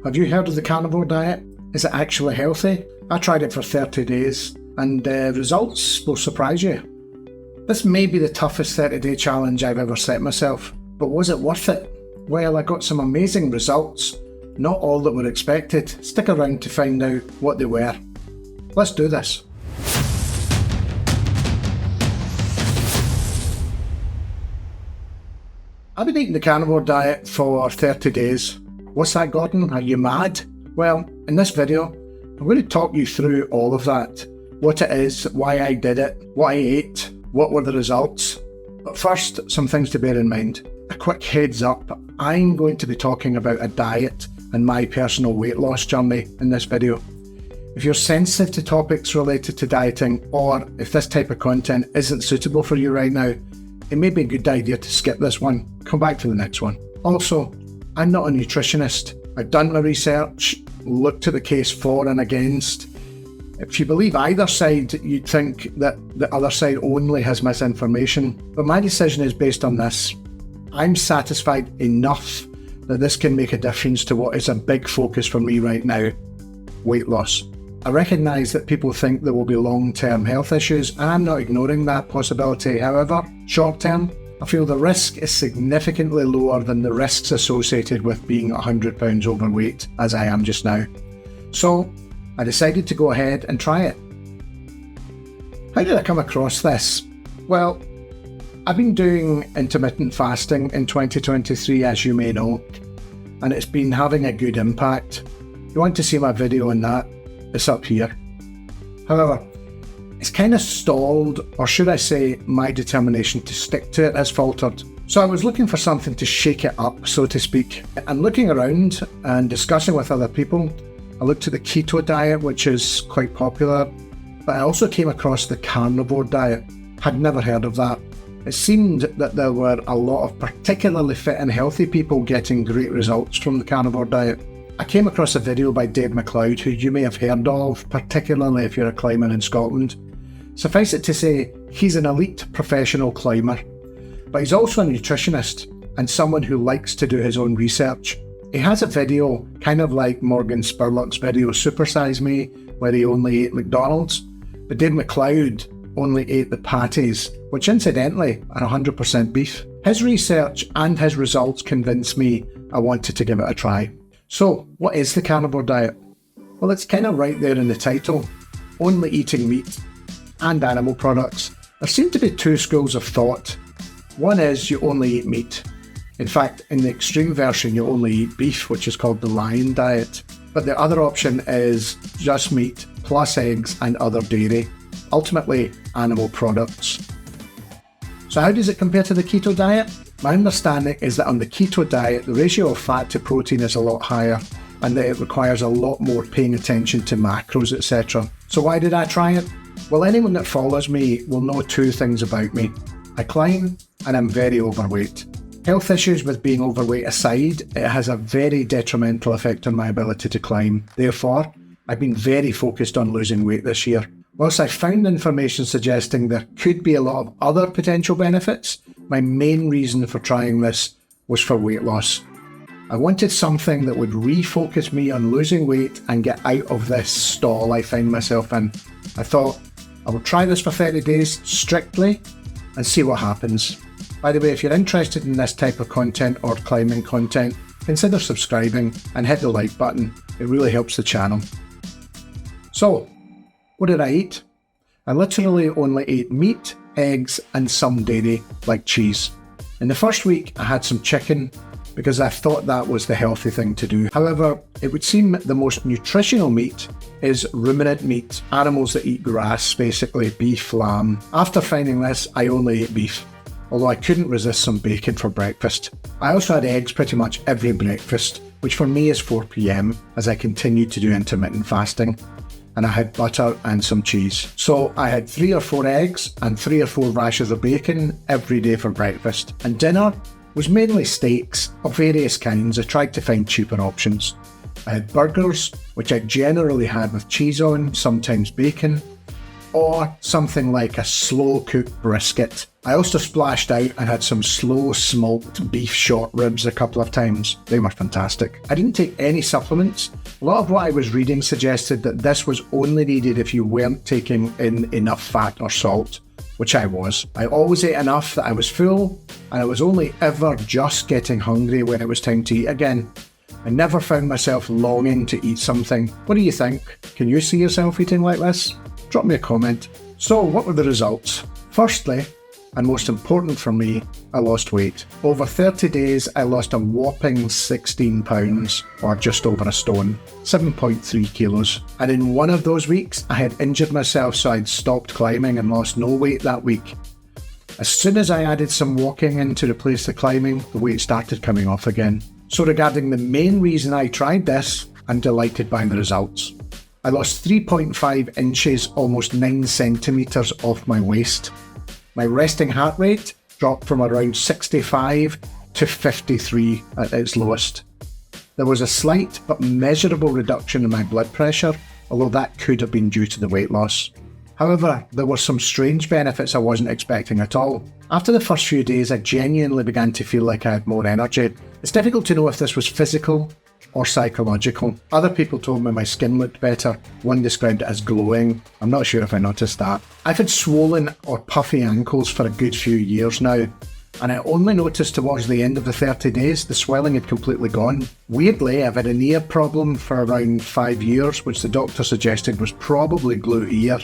Have you heard of the carnivore diet? Is it actually healthy? I tried it for 30 days and the results will surprise you. This may be the toughest 30-day challenge I've ever set myself, but was it worth it? Well, I got some amazing results, not all that were expected. Stick around to find out what they were. Let's do this. I've been eating the carnivore diet for 30 days. What's that, Gordon? Are you mad? Well, in this video, I'm going to talk you through all of that. What it is, why I did it, what I ate, what were the results. But first, some things to bear in mind. A quick heads up, I'm going to be talking about a diet and my personal weight loss journey in this video. If you're sensitive to topics related to dieting, or if this type of content isn't suitable for you right now, it may be a good idea to skip this one. Come back to the next one. Also, I'm not a nutritionist. I've done my research, looked at the case for and against. If you believe either side, you'd think that the other side only has misinformation. But my decision is based on this. I'm satisfied enough that this can make a difference to what is a big focus for me right now, weight loss. I recognise that people think there will be long-term health issues, and I'm not ignoring that possibility. However, short-term, I feel the risk is significantly lower than the risks associated with being 100 pounds overweight, as I am just now. So, I decided to go ahead and try it. How did I come across this? Well, I've been doing intermittent fasting in 2023, as you may know, and it's been having a good impact. If you want to see my video on that, it's up here. However, it's kind of stalled, or should I say, my determination to stick to it has faltered. So I was looking for something to shake it up, so to speak. And looking around and discussing with other people, I looked at the keto diet, which is quite popular, but I also came across the carnivore diet. Had never heard of that. It seemed that there were a lot of particularly fit and healthy people getting great results from the carnivore diet. I came across a video by Dave MacLeods, who you may have heard of, particularly if you're a climber in Scotland. Suffice it to say, he's an elite professional climber, but he's also a nutritionist and someone who likes to do his own research. He has a video, kind of like Morgan Spurlock's video Super Size Me, where he only ate McDonald's, but Dave MacLeods only ate the patties, which incidentally are 100% beef. His research and his results convinced me I wanted to give it a try. So, what is the carnivore diet? Well, it's kind of right there in the title, only eating meat and animal products. There seem to be two schools of thought. One is you only eat meat. In fact, in the extreme version, you only eat beef, which is called the lion diet. But the other option is just meat, plus eggs and other dairy, ultimately animal products. So how does it compare to the keto diet? My understanding is that on the keto diet, the ratio of fat to protein is a lot higher, and that it requires a lot more paying attention to macros, etc. So why did I try it? Well, anyone that follows me will know two things about me. I climb, and I'm very overweight. Health issues with being overweight aside, it has a very detrimental effect on my ability to climb. Therefore, I've been very focused on losing weight this year. Whilst I found information suggesting there could be a lot of other potential benefits, my main reason for trying this was for weight loss. I wanted something that would refocus me on losing weight and get out of this stall I find myself in. I thought, I will try this for 30 days strictly and see what happens. By the way, if you're interested in this type of content or climbing content, consider subscribing and hit the like button. It really helps the channel. So, what did I eat? I literally only ate meat, eggs and some dairy, like cheese. In the first week, I had some chicken because I thought that was the healthy thing to do. However, it would seem the most nutritional meat is ruminant meat, animals that eat grass, basically beef, lamb. After finding this, I only ate beef, although I couldn't resist some bacon for breakfast. I also had eggs pretty much every breakfast, which for me is 4 PM as I continued to do intermittent fasting. And I had butter and some cheese. So I had 3 or 4 eggs and 3 or 4 rashers of bacon every day for breakfast. And dinner was mainly steaks of various kinds. I tried to find cheaper options. I had burgers, which I generally had with cheese on, sometimes bacon. or something like a slow cooked brisket. I also splashed out and had some slow smoked beef short ribs a couple of times. They were fantastic. I didn't take any supplements. A lot of what I was reading suggested that this was only needed if you weren't taking in enough fat or salt, which I was. I always ate enough that I was full, and I was only ever just getting hungry when it was time to eat again. I never found myself longing to eat something. What do you think? Can you see yourself eating like this? Drop me a comment. So, what were the results? Firstly, and most important for me, I lost weight. Over 30 days, I lost a whopping 16 pounds, or just over a stone, 7.3 kilos. And in one of those weeks, I had injured myself, so I'd stopped climbing and lost no weight that week. As soon as I added some walking in to replace the climbing, the weight started coming off again. So regarding the main reason I tried this, I'm delighted by the results. I lost 3.5 inches, almost 9 centimetres off my waist. My resting heart rate dropped from around 65 to 53 at its lowest. There was a slight but measurable reduction in my blood pressure, although that could have been due to the weight loss. However, there were some strange benefits I wasn't expecting at all. After the first few days, I genuinely began to feel like I had more energy. It's difficult to know if this was physical or psychological. Other people told me my skin looked better. One described it as glowing. I'm not sure if I noticed that. I've had swollen or puffy ankles for a good few years now, and I only noticed towards the end of the 30 days the swelling had completely gone. Weirdly, I've had an ear problem for around 5 years, which the doctor suggested was probably glue ear.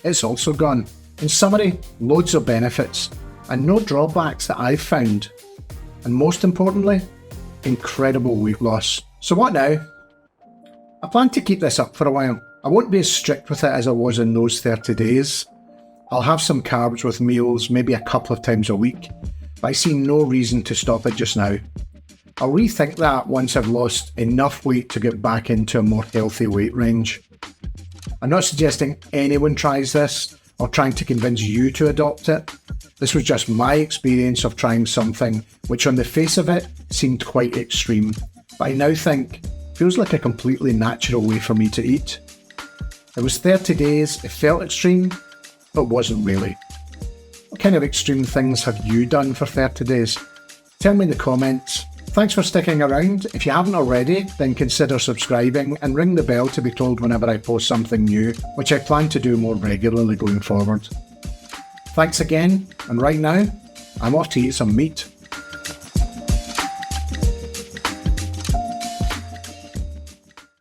It's also gone. In summary, loads of benefits and no drawbacks that I've found. And most importantly, incredible weight loss. So what now? I plan to keep this up for a while. I won't be as strict with it as I was in those 30 days. I'll have some carbs with meals, maybe a couple of times a week, but I see no reason to stop it just now. I'll rethink that once I've lost enough weight to get back into a more healthy weight range. I'm not suggesting anyone tries this or trying to convince you to adopt it. This was just my experience of trying something which on the face of it seemed quite extreme, but I now think feels like a completely natural way for me to eat. It was 30 days, it felt extreme, but wasn't really. What kind of extreme things have you done for 30 days? Tell me in the comments. Thanks for sticking around. If you haven't already, then consider subscribing and ring the bell to be told whenever I post something new, which I plan to do more regularly going forward. Thanks again, and right now, I'm off to eat some meat.